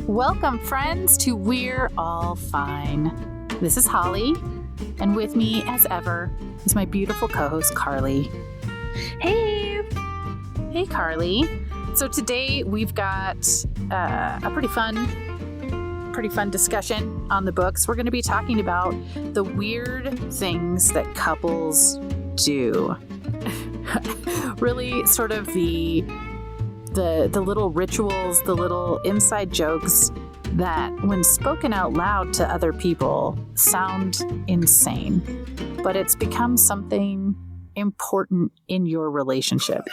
Welcome, friends, to We're All Fine. This is Holly, and with me, as ever, is my beautiful co-host, Carley. Hey! Hey, Carley. So today we've got a pretty fun discussion on the books. We're going to be talking about the weird things that couples do. Really sort of the little rituals, the little inside jokes that, when spoken out loud to other people, sound insane. But it's become something important in your relationship.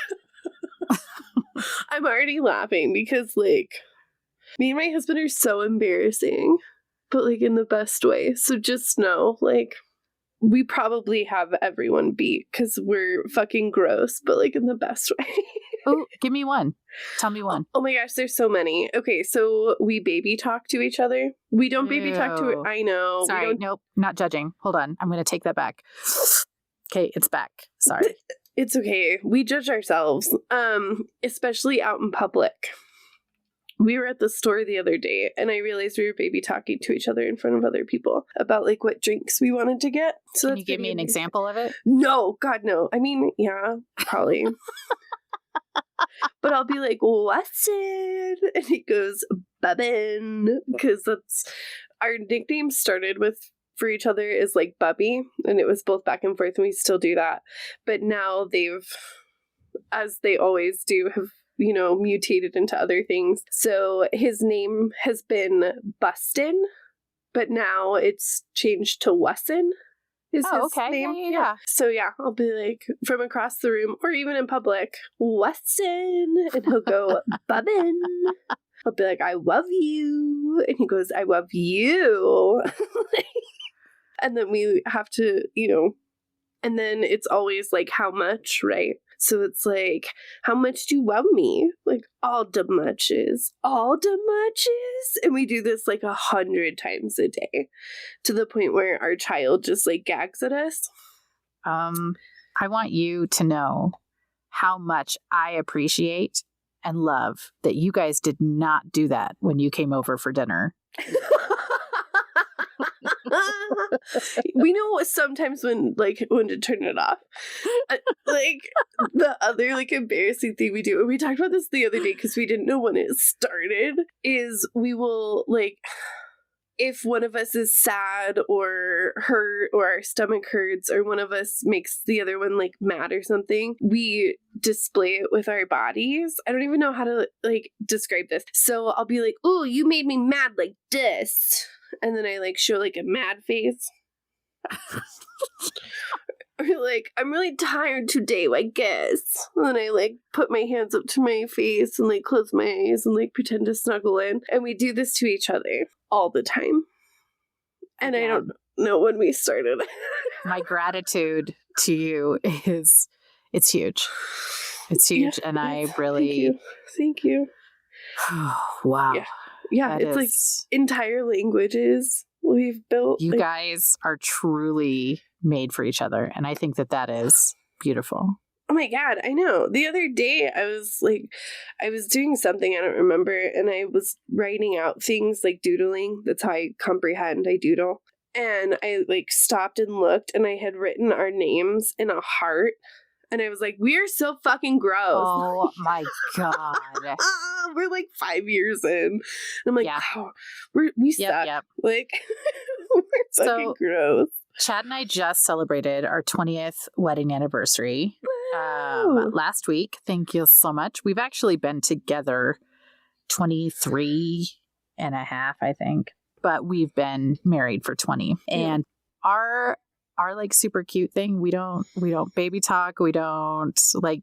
I'm already laughing because, me and my husband are so embarrassing, but, in the best way. So just know, we probably have everyone beat because we're fucking gross, but, in the best way. Oh, give me one. Tell me one. Oh my gosh, there's so many. Okay, so we baby talk to each other. We don't baby talk to it. I know. Sorry, nope, not judging. Hold on. I'm going to take that back. Okay, it's back. Sorry. It's okay. We judge ourselves, especially out in public. We were at the store the other day, and I realized we were baby talking to each other in front of other people about, what drinks we wanted to get. So Can you give me an example of it? No, God, no. I mean, yeah, probably. But I'll be like, Weston, and he goes, Bubbin, because that's our nickname started with for each other is Bubby, and it was both back and forth, and we still do that. But now they've, as they always do, have mutated into other things. So his name has been Bustin, but now it's changed to Wesson. Okay. Name. Yeah. So yeah, I'll be from across the room or even in public, Weston, and he'll go, Bubbin. I'll be like, I love you. And he goes, I love you. And then we have to, and then it's always how much, right? So it's how much do you love me? All the muches. All the muches? And we do this 100 times a day to the point where our child just gags at us. I want you to know how much I appreciate and love that you guys did not do that when you came over for dinner. We know sometimes when to turn it off. The other embarrassing thing we do, and we talked about this the other day because we didn't know when it started, is we will if one of us is sad or hurt or our stomach hurts or one of us makes the other one mad or something, we display it with our bodies. I don't even know how to describe this. So I'll be like, "Ooh, you made me mad like this." And then I show a mad face. Or I'm really tired today, I guess. And then I put my hands up to my face and close my eyes and pretend to snuggle in. And we do this to each other all the time. And I don't know when we started. My gratitude to you it's huge. It's huge. Yeah, and I really Thank you. Wow. Yeah, it's entire languages we've built. You guys are truly made for each other, and I think that is beautiful. Oh my God, I know. The other day I was doing something, I don't remember, and I was writing out things doodling. That's how I comprehend. I doodle. And I stopped and looked, and I had written our names in a heart. And I was like, we are so fucking gross. Oh my God. We're 5 years in. And I'm like, wow, we suck. Yep. We're fucking gross. Chad and I just celebrated our 20th wedding anniversary last week. Thank you so much. We've actually been together 23 and a half, I think. But we've been married for 20. Yeah. And our super cute thing, we don't baby talk, we don't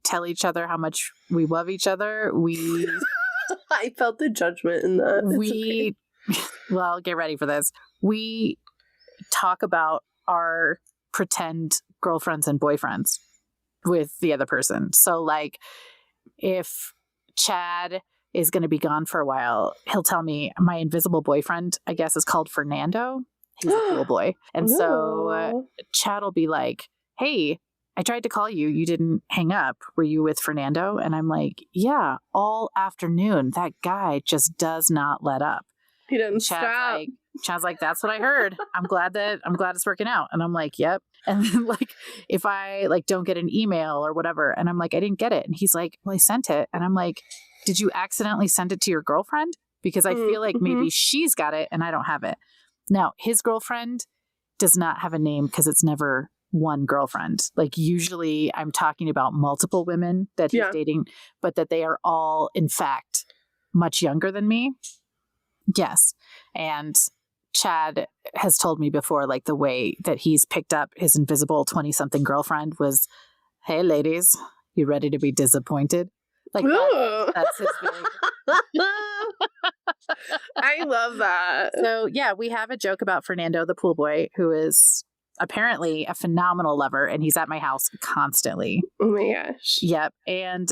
tell each other how much we love each other. We I felt the judgment in that. Well, get ready for this. We talk about our pretend girlfriends and boyfriends with the other person. So if Chad is going to be gone for a while, he'll tell me my invisible boyfriend, I guess, is called Fernando. He's a cool boy. And so Chad will be like, hey, I tried to call you. You didn't hang up. Were you with Fernando? And I'm like, yeah, all afternoon. That guy just does not let up. He didn't stop. Chad's like, that's what I heard. I'm glad it's working out. And I'm like, yep. And then like, if I like don't get an email or whatever, and I'm like, I didn't get it. And he's like, well, I sent it. And I'm like, did you accidentally send it to your girlfriend? Because I feel like maybe she's got it and I don't have it. Now, his girlfriend does not have a name because it's never one girlfriend. Like usually I'm talking about multiple women that he's dating, but that they are all, in fact, much younger than me. Yes. And Chad has told me before, like the way that he's picked up his invisible 20-something girlfriend was, hey, ladies, you ready to be disappointed? Like that's his big. I love that. So yeah, we have a joke about Fernando, the pool boy, who is apparently a phenomenal lover, and he's at my house constantly. Oh my gosh. Yep. And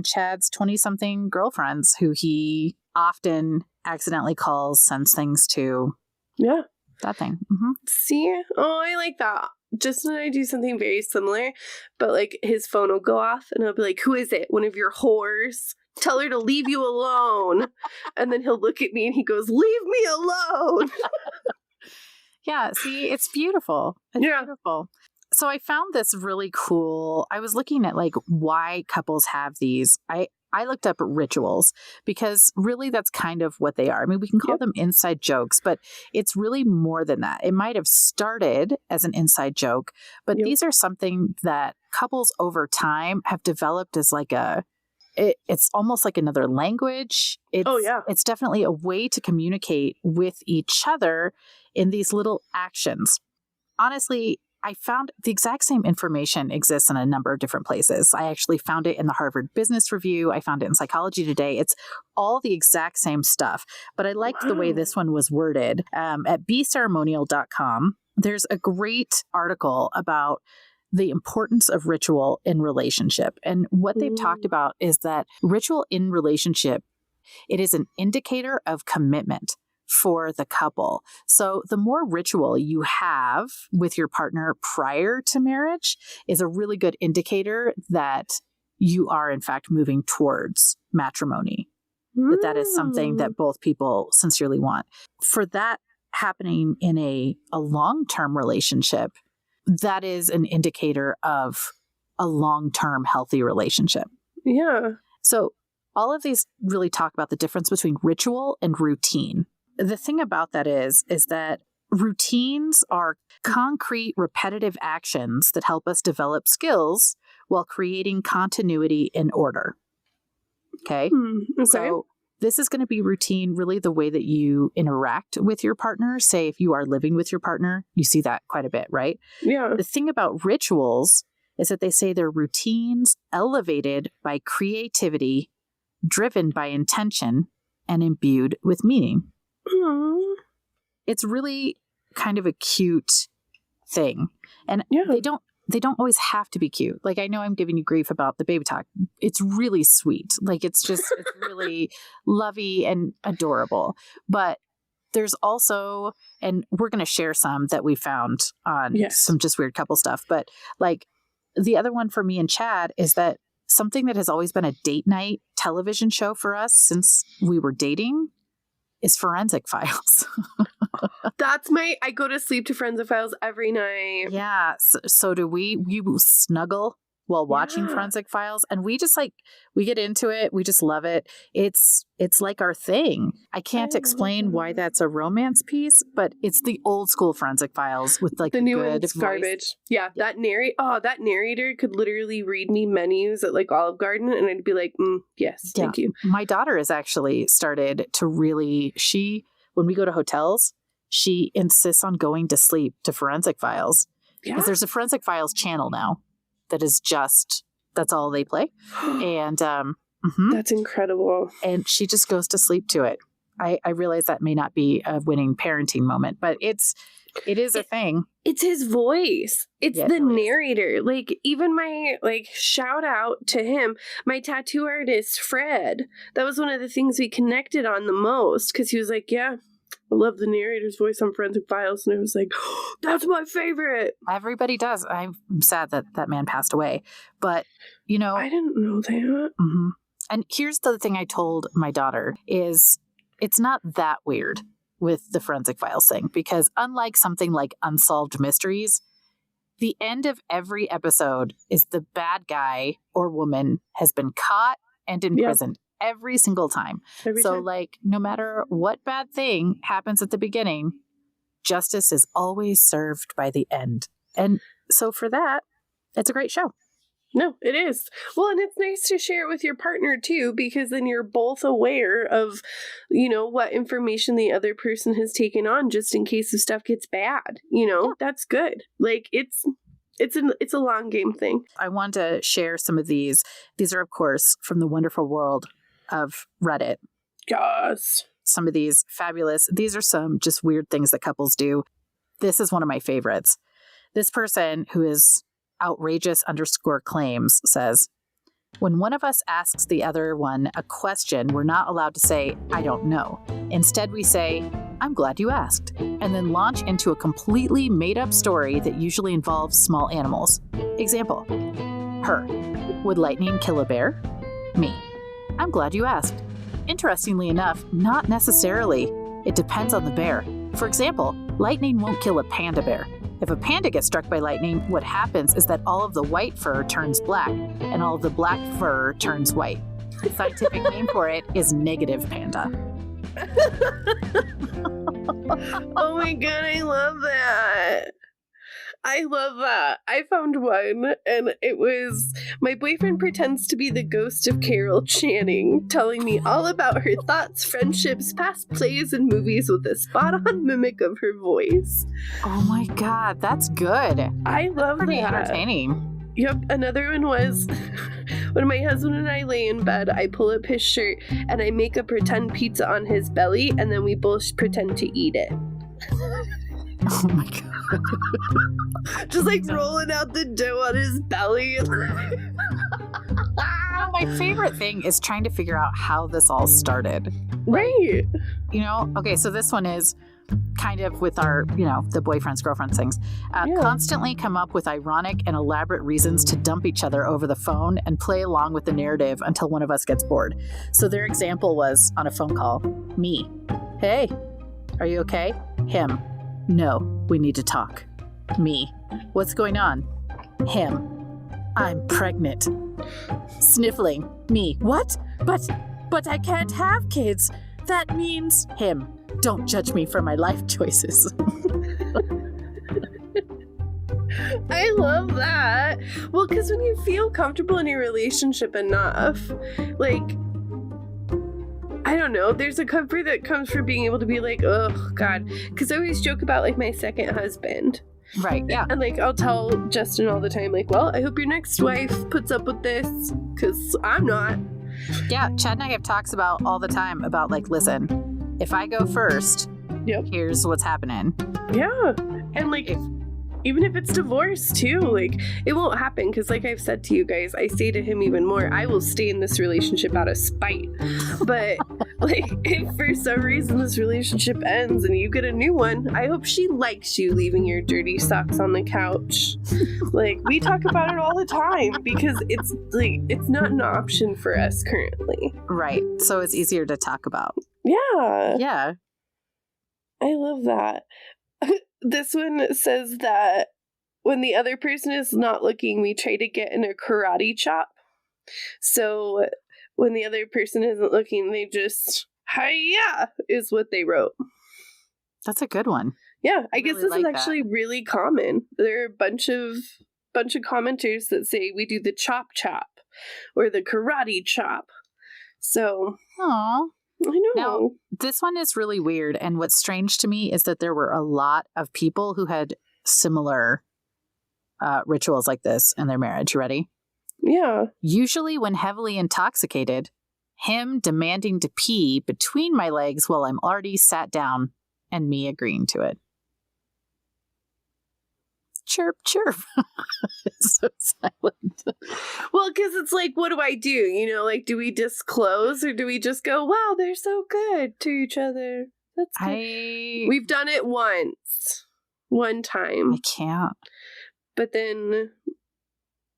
Chad's 20-something girlfriends who he often accidentally sends things to. Yeah. That thing. Mm-hmm. See? Oh, I like that. Just when I do something very similar, but like his phone will go off and I'll be like, who is it? One of your whores? Tell her to leave you alone. And then he'll look at me and he goes, leave me alone. Yeah, see, it's beautiful. It's beautiful. So I found this really cool. I was looking at like why couples have these. I looked up rituals because really that's kind of what they are. I mean, we can call them inside jokes, but it's really more than that. It might have started as an inside joke, but these are something that couples over time have developed as like it's almost like another language. It's definitely a way to communicate with each other in these little actions. Honestly, I found the exact same information exists in a number of different places. I actually found it in the Harvard Business Review. I found it in Psychology Today. It's all the exact same stuff. But I liked the way this one was worded. At beceremonial.com, there's a great article about the importance of ritual in relationship. And what they've talked about is that ritual in relationship, it is an indicator of commitment for the couple. So the more ritual you have with your partner prior to marriage is a really good indicator that you are in fact moving towards matrimony. That is something that both people sincerely want. For that happening in a long-term relationship, that is an indicator of a long-term healthy relationship. Yeah. So all of these really talk about the difference between ritual and routine. The thing about that is that routines are concrete, repetitive actions that help us develop skills while creating continuity and order. Okay? So this is going to be routine, really the way that you interact with your partner. Say if you are living with your partner, you see that quite a bit, right? Yeah. The thing about rituals is that they say they're routines elevated by creativity, driven by intention, and imbued with meaning. It's really kind of a cute thing. And they don't always have to be cute. Like, I know I'm giving you grief about the baby talk. It's really sweet. Like, it's really lovey and adorable. But there's also, and we're going to share some that we found on some just weird couple stuff. But like the other one for me and Chad is that something that has always been a date night television show for us since we were dating is Forensic Files. I go to sleep to Forensic Files every night. Yeah. So do we. We will snuggle while watching Forensic Files, and we just we get into it. We just love it. It's like our thing. I can't explain why that's a romance piece, but it's the old school Forensic Files with like the new good one's garbage. Yeah, that narrator could literally read me menus at like Olive Garden, and I'd be like, yes, thank you. My daughter has actually started to really. When we go to hotels, she insists on going to sleep to Forensic Files because there's a Forensic Files channel now. That is that's all they play. And that's incredible. And she just goes to sleep to it. I realize that may not be a winning parenting moment, but it is a thing. It's his voice. It's the narrator. Like, even my, shout out to him, my tattoo artist, Fred. That was one of the things we connected on the most because he was like, yeah, I love the narrator's voice on Forensic Files. And I was like, oh, that's my favorite. Everybody does. I'm sad that man passed away. But, I didn't know that. Mm-hmm. And here's the thing I told my daughter is it's not that weird with the forensic files thing, because unlike something like Unsolved Mysteries, the end of every episode is the bad guy or woman has been caught and imprisoned every single time. Every time. Like, no matter what bad thing happens at the beginning, justice is always served by the end. And so for that, it's a great show. No, it is. Well, and it's nice to share it with your partner, too, because then you're both aware of, what information the other person has taken on just in case if stuff gets bad. That's good. Like, it's a long game thing. I want to share some of these. These are, of course, from the wonderful world of Reddit. Yes. Some of these fabulous. These are some just weird things that couples do. This is one of my favorites. This person, who is outrageous_claims, says, when one of us asks the other one a question, we're not allowed to say, I don't know. Instead, we say, I'm glad you asked, and then launch into a completely made-up story that usually involves small animals. Example, her. Would lightning kill a bear? Me. I'm glad you asked. Interestingly enough, not necessarily. It depends on the bear. For example, lightning won't kill a panda bear. If a panda gets struck by lightning, what happens is that all of the white fur turns black, and all of the black fur turns white. The scientific name for it is negative panda. Oh my god, I love that. I love that. I found one, and it was, my boyfriend pretends to be the ghost of Carol Channing, telling me all about her thoughts, friendships, past plays, and movies with a spot-on mimic of her voice. Oh my god, that's good. I love that. Pretty entertaining. Yep, another one was, when my husband and I lay in bed, I pull up his shirt, and I make a pretend pizza on his belly, and then we both pretend to eat it. Oh my god. Just like rolling out the dough on his belly. My favorite thing is trying to figure out how this all started. Right. Okay, so this one is kind of with our, the boyfriends, girlfriends things. Constantly come up with ironic and elaborate reasons to dump each other over the phone and play along with the narrative until one of us gets bored. So their example was on a phone call. Me. Hey, are you okay? Him. No, we need to talk. Me. What's going on? Him. I'm pregnant. Sniffling. Me. What? But I can't have kids. That means him. Don't judge me for my life choices. I love that. Well, because when you feel comfortable in your relationship enough, like, I don't know, there's a comfort that comes from being able to be like, oh, God. Because I always joke about, like, my second husband. Right, yeah. And, like, I'll tell Justin all the time, like, well, I hope your next wife puts up with this, because I'm not. Yeah, Chad and I have talks about all the time about, like, listen, if I go first, here's what's happening. Yeah. And, like, even if it's divorce, too, like, it won't happen, because, like I've said to you guys, I say to him even more, I will stay in this relationship out of spite. But, like, if for some reason this relationship ends and you get a new one, I hope she likes you leaving your dirty socks on the couch. Like, we talk about it all the time, because it's, like, it's not an option for us currently. Right. So it's easier to talk about. Yeah. Yeah. I love that. This one says that when the other person is not looking, we try to get in a karate chop. So when the other person isn't looking, they just, hi-ya, is what they wrote. That's a good one. Yeah, I guess this is actually really common. There are a bunch of commenters that say we do the chop or the karate chop. So, Aww. I know. Now, this one is really weird, and what's strange to me is that there were a lot of people who had similar rituals like this in their marriage. You ready? Yeah. Usually when heavily intoxicated, him demanding to pee between my legs while I'm already sat down, and me agreeing to it. Chirp, chirp. It's so silent. Well, because it's like, what do I do? You know, like, do we disclose or do we just go, wow, they're so good to each other? That's good. We've done it one time. I can't. But then,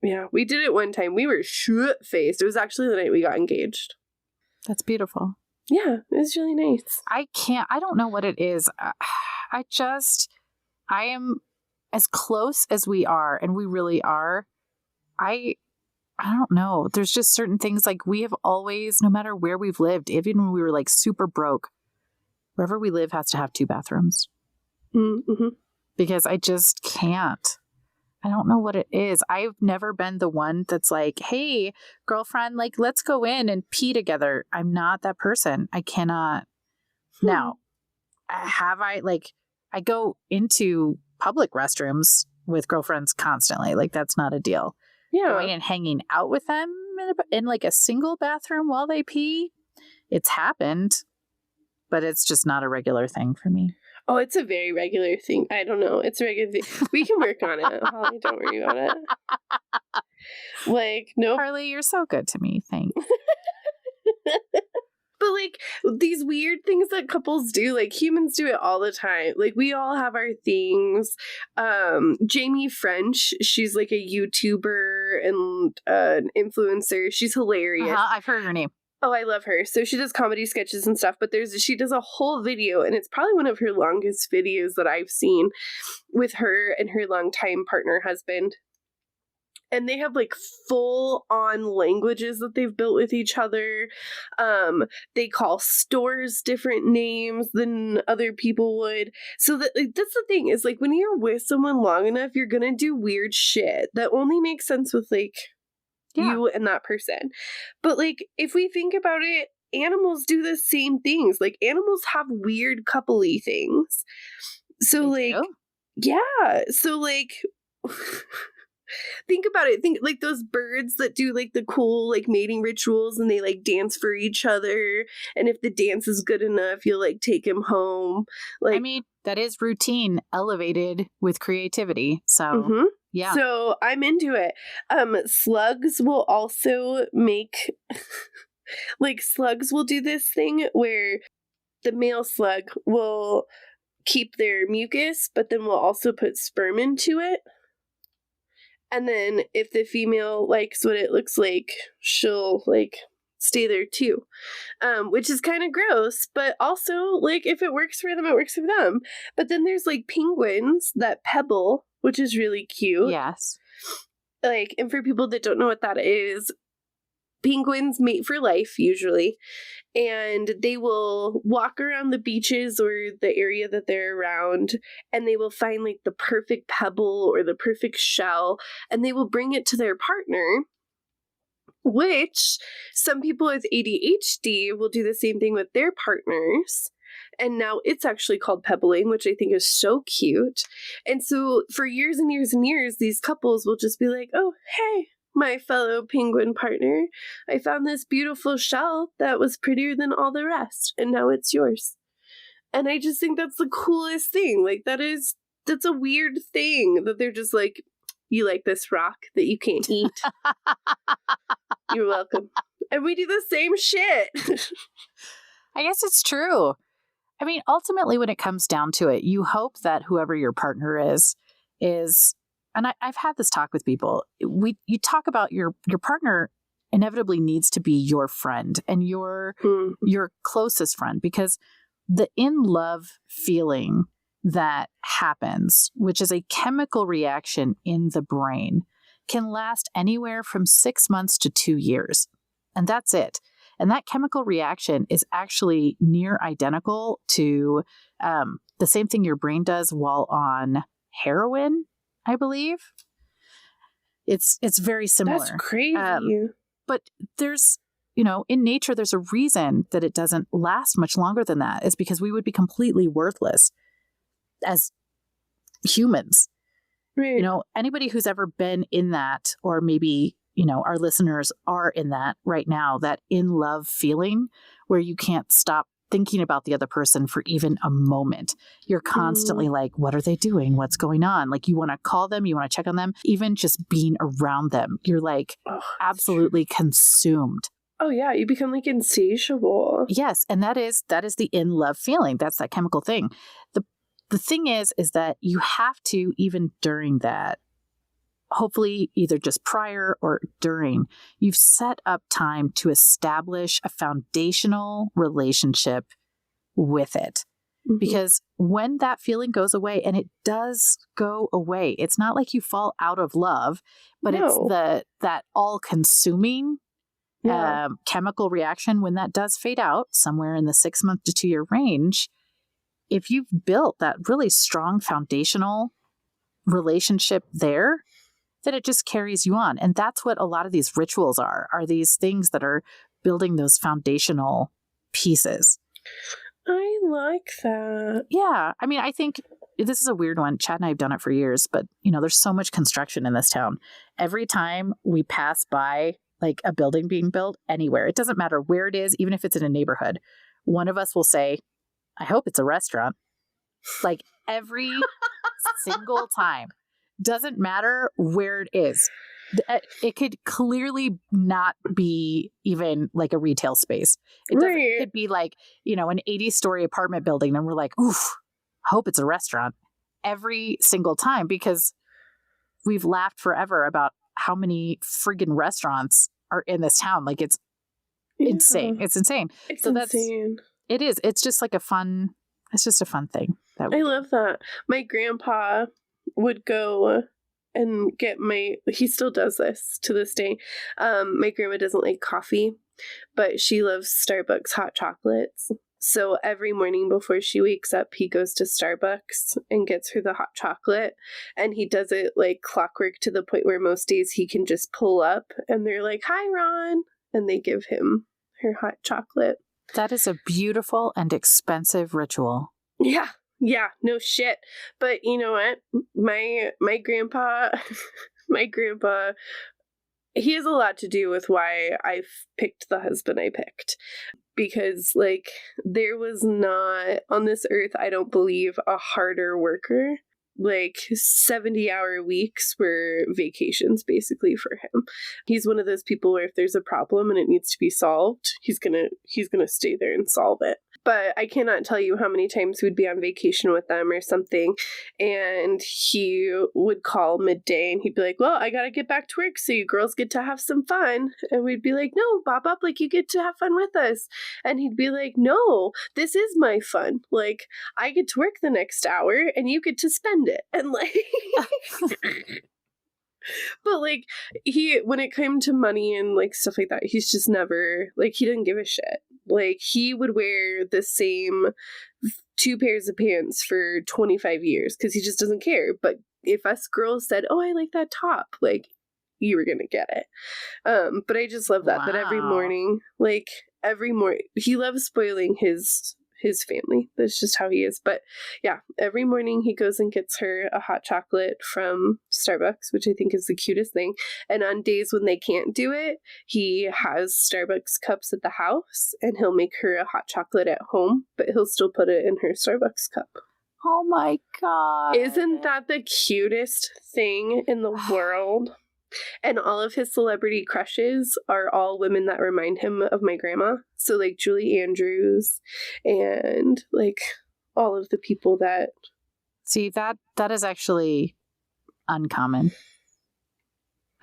yeah, we did it one time. We were shit-faced. It was actually the night we got engaged. That's beautiful. Yeah, it was really nice. I don't know what it is. I am as close as we are, and we really are. I don't know. There's just certain things like we have always, no matter where we've lived, even when we were like super broke, wherever we live has to have 2 bathrooms. Mm-hmm. Because I just can't. I don't know what it is. I've never been the one that's like, hey, girlfriend, like, let's go in and pee together. I'm not that person. I cannot. Now, I go into public restrooms with girlfriends constantly. Like, that's not a deal. Yeah. Going and hanging out with them in like a single bathroom while they pee, it's happened, but it's just not a regular thing for me. Oh, it's a very regular thing. I don't know. It's a regular thing. We can work on it, Holly. Don't worry about it. Like, nope. Carley, you're so good to me. Thanks. But, like, these weird things that couples do, like, humans do it all the time. Like, we all have our things. Jamie French, she's, like, a YouTuber and an influencer. She's hilarious. I've heard her name. Oh, I love her. So she does comedy sketches and stuff, but she does a whole video, and it's probably one of her longest videos that I've seen with her and her longtime partner husband. And they have like full on languages that they've built with each other. They call stores different names than other people would. So that's the thing is, like, when you're with someone long enough, you're gonna do weird shit that only makes sense with like you and that person. But like, if we think about it, animals do the same things. Like, animals have weird couple-y things. So they like, do? Yeah. So like, think about it. Think like those birds that do like the cool like mating rituals and they like dance for each other. And if the dance is good enough, you'll like take him home. Like, I mean, that is routine elevated with creativity. So yeah. So I'm into it. Slugs will also make like slugs will do this thing where the male slug will keep their mucus, but then we'll also put sperm into it. And then if the female likes what it looks like, she'll like stay there too. Which is kind of gross, but also like if it works for them, it works for them. But then there's like penguins that pebble, which is really cute. Yes. Like, and for people that don't know what that is, penguins mate for life usually, and they will walk around the beaches or the area that they're around, and they will find like the perfect pebble or the perfect shell, and they will bring it to their partner, which some people with ADHD will do the same thing with their partners. And now it's actually called pebbling, which I think is so cute. And so for years and years and years, these couples will just be like, oh, hey, my fellow penguin partner, I found this beautiful shell that was prettier than all the rest, and now it's yours. And I just think that's the coolest thing. Like, that's a weird thing that they're just like, you like this rock that you can't eat? You're welcome. And we do the same shit. I guess it's true. I mean, ultimately, when it comes down to it, you hope that whoever your partner is, and I've had this talk with people. You talk about your partner inevitably needs to be your friend and your closest friend, because the in love feeling that happens, which is a chemical reaction in the brain, can last anywhere from 6 months to 2 years. And that's it. And that chemical reaction is actually near identical to the same thing your brain does while on heroin, I believe. It's very similar. That's crazy. But there's, in nature, there's a reason that it doesn't last much longer than that. It's because we would be completely worthless as humans. Right. Anybody who's ever been in that, or maybe, our listeners are in that right now, that in love feeling where you can't stop thinking about the other person for even a moment. You're constantly like, what are they doing? What's going on? Like, you want to call them, you want to check on them, even just being around them. You're like absolutely consumed. Oh yeah, you become like insatiable. Yes, and that is the in love feeling. That's that chemical thing. The thing is that you have to, even during that, hopefully either just prior or during, you've set up time to establish a foundational relationship with it. Mhm. Because when that feeling goes away, and it does go away, it's not like you fall out of love, but it's that all-consuming chemical reaction. When that does fade out somewhere in the 6 month to 2 year range, if you've built that really strong foundational relationship there, then it just carries you on. And that's what a lot of these rituals are these things that are building those foundational pieces. I like that. Yeah. I mean, I think this is a weird one. Chad and I have done it for years, but there's so much construction in this town. Every time we pass by like a building being built anywhere, it doesn't matter where it is, even if it's in a neighborhood, one of us will say, I hope it's a restaurant. Like every single time. Doesn't matter where it is. It could clearly not be even like a retail space. It could be like, an 80-story apartment building. And we're like, oof, hope it's a restaurant every single time, because we've laughed forever about how many friggin' restaurants are in this town. Like it's insane. It's insane. It's insane. It is. It's just like it's just a fun thing. I love that. My grandpa would go and get he still does this to this day. My grandma doesn't like coffee, but she loves Starbucks hot chocolates. So every morning before she wakes up, he goes to Starbucks and gets her the hot chocolate. And he does it like clockwork, to the point where most days he can just pull up and they're like, hi, Ron. And they give him her hot chocolate. That is a beautiful and expensive ritual. Yeah. Yeah, no shit. But you know what? My grandpa, he has a lot to do with why I've picked the husband I picked. Because, like, there was not, on this earth, I don't believe, a harder worker. Like, 70-hour weeks were vacations, basically, for him. He's one of those people where if there's a problem and it needs to be solved, he's gonna stay there and solve it. But I cannot tell you how many times we'd be on vacation with them or something, and he would call midday and he'd be like, well, I gotta get back to work, so you girls get to have some fun. And we'd be like, no, Bob, like, you get to have fun with us. And he'd be like, no, this is my fun. Like, I get to work the next hour and you get to spend it. And like... But like, when it came to money and like stuff like that, he's just never, like, he didn't give a shit. Like, he would wear the same 2 pairs of pants for 25 years because he just doesn't care. But if us girls said, oh, I like that top, like, you were gonna get it. But I just love that every morning, he loves spoiling his family. That's just how he is. But yeah, every morning he goes and gets her a hot chocolate from Starbucks, which I think is the cutest thing. And on days when they can't do it, he has Starbucks cups at the house and he'll make her a hot chocolate at home, but he'll still put it in her Starbucks cup. Oh my God. Isn't that the cutest thing in the world? And all of his celebrity crushes are all women that remind him of my grandma. So like Julie Andrews and like all of the people that... See, that is actually uncommon.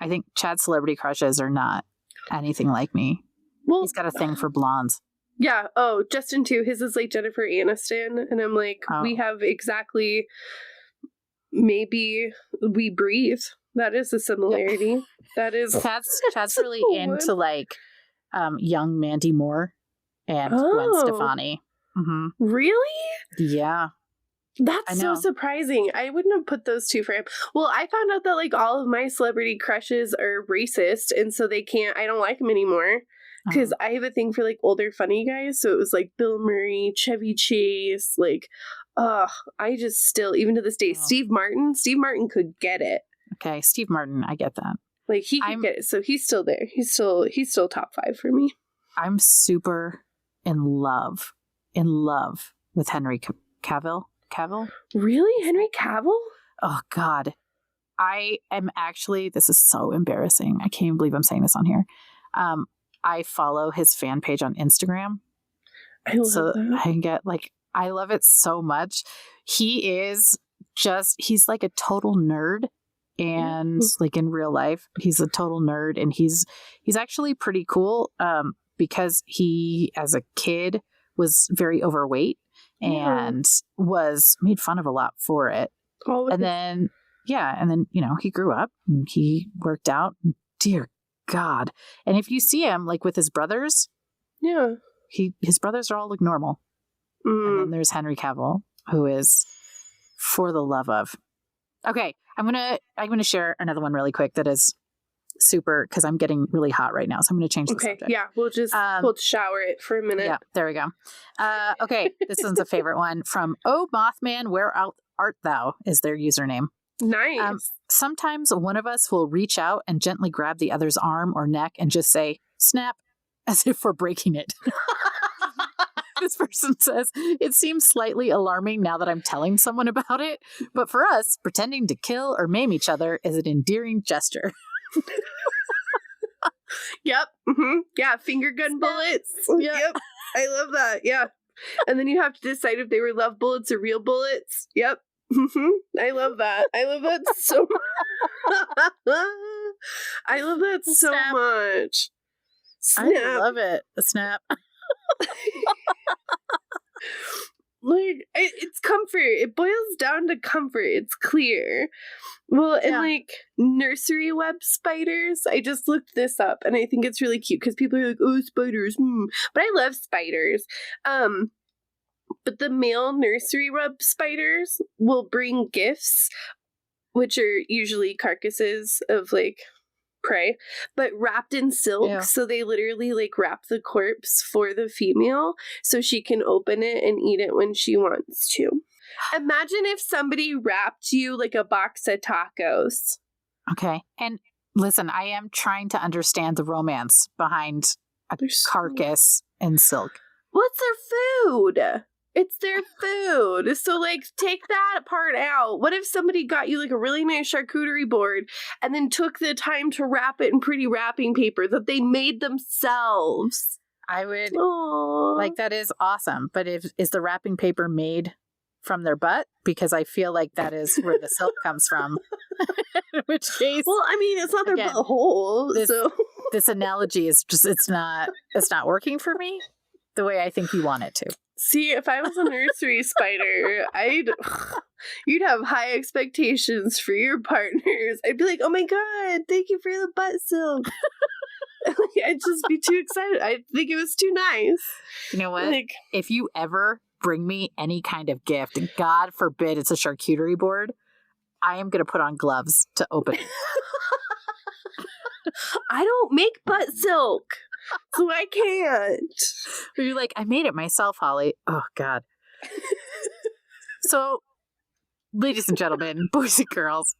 I think Chad's celebrity crushes are not anything like me. Well, he's got a thing for blondes. Yeah. Oh, Justin too. His is like Jennifer Aniston. And I'm like, we have exactly... Maybe we breathe. That is a similarity. That is... Chad's really into like young Mandy Moore and Gwen Stefani. Mm-hmm. Really? Yeah. That's so surprising. I wouldn't have put those two for him. Well, I found out that like all of my celebrity crushes are racist, and so I don't like them anymore. Because I have a thing for like older funny guys. So it was like Bill Murray, Chevy Chase, like, I just still, even to this day, Steve Martin could get it. Okay, Steve Martin, I get that. Like he could get it, so he's still there. He's still top 5 for me. I'm super in love with Henry Cavill. Really? Henry Cavill? Oh God. I am actually, this is so embarrassing. I can't even believe I'm saying this on here. I follow his fan page on Instagram. I love that. I can get like, I love it so much. He's like a total nerd and like in real life. He's a total nerd, and he's actually pretty cool because he, as a kid, was very overweight and was made fun of a lot for it. And then, he grew up and he worked out. Dear God. And if you see him like with his brothers, his brothers are all like normal. And then there's Henry Cavill, who is for the love of. Okay, I'm gonna share another one really quick that is super, because I'm getting really hot right now, so I'm gonna change the subject. Yeah, we'll shower it for a minute. Yeah, there we go. Okay, this one's a favorite one from Oh Mothman, Where Art Thou is their username. Nice. Sometimes one of us will reach out and gently grab the other's arm or neck and just say, snap, as if we're breaking it. This person says, it seems slightly alarming now that I'm telling someone about it, but for us, pretending to kill or maim each other is an endearing gesture. Yep. Mm-hmm. Yeah, finger gun bullets. Yep. I love that. Yeah. And then you have to decide if they were love bullets or real bullets. Yep. Mm-hmm. I love that. I love that so I love that so much. Snap. I love it. The snap. Like, it's comfort. It boils down to comfort. It's clear. Well, and like nursery web spiders, I just looked this up and I think it's really cute because people are like, oh, spiders. But I love spiders. But the male nursery web spiders will bring gifts, which are usually carcasses of like prey, but wrapped in silk. Yeah. So they literally like wrap the corpse for the female so she can open it and eat it when she wants to. Imagine if somebody wrapped you like a box of tacos. Okay. And listen, I am trying to understand the romance behind a carcass and silk. What's their food? It's their food. So, like, take that part out. What if somebody got you, like, a really nice charcuterie board and then took the time to wrap it in pretty wrapping paper that they made themselves? I would, like, that is awesome. But is the wrapping paper made from their butt? Because I feel like that is where the silk comes from. In which case... Well, I mean, it's not their butthole, so... This analogy is just, it's not working for me the way I think you want it to. See, if I was a nursery spider, you'd have high expectations for your partners. I'd be like, oh my God, thank you for the butt silk. I'd just be too excited. I'd think it was too nice. You know what? Like, if you ever bring me any kind of gift, God forbid it's a charcuterie board, I am going to put on gloves to open it. I don't make butt silk. So I can't. But you're like, I made it myself, Holly. Oh, God. So, ladies and gentlemen, boys and girls,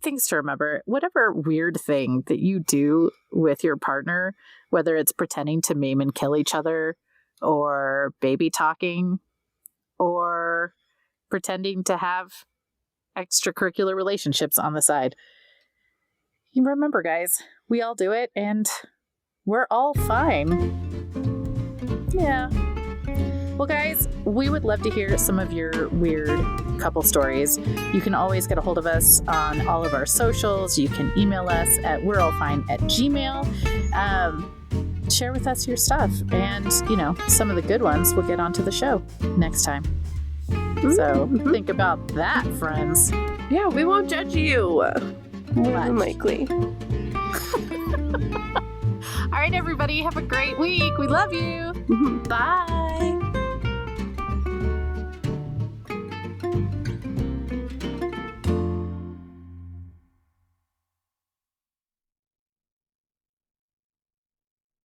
things to remember. Whatever weird thing that you do with your partner, whether it's pretending to maim and kill each other, or baby talking, or pretending to have extracurricular relationships on the side. You remember, guys, we all do it, and we're all fine. Yeah. Well, guys, we would love to hear some of your weird couple stories. You can always get a hold of us on all of our socials. You can email us at we'reallfine@gmail.com. Share with us your stuff, and, some of the good ones we'll get onto the show next time. So think about that, friends. Yeah, we won't judge you. More than likely. All right, everybody, have a great week. We love you. Bye.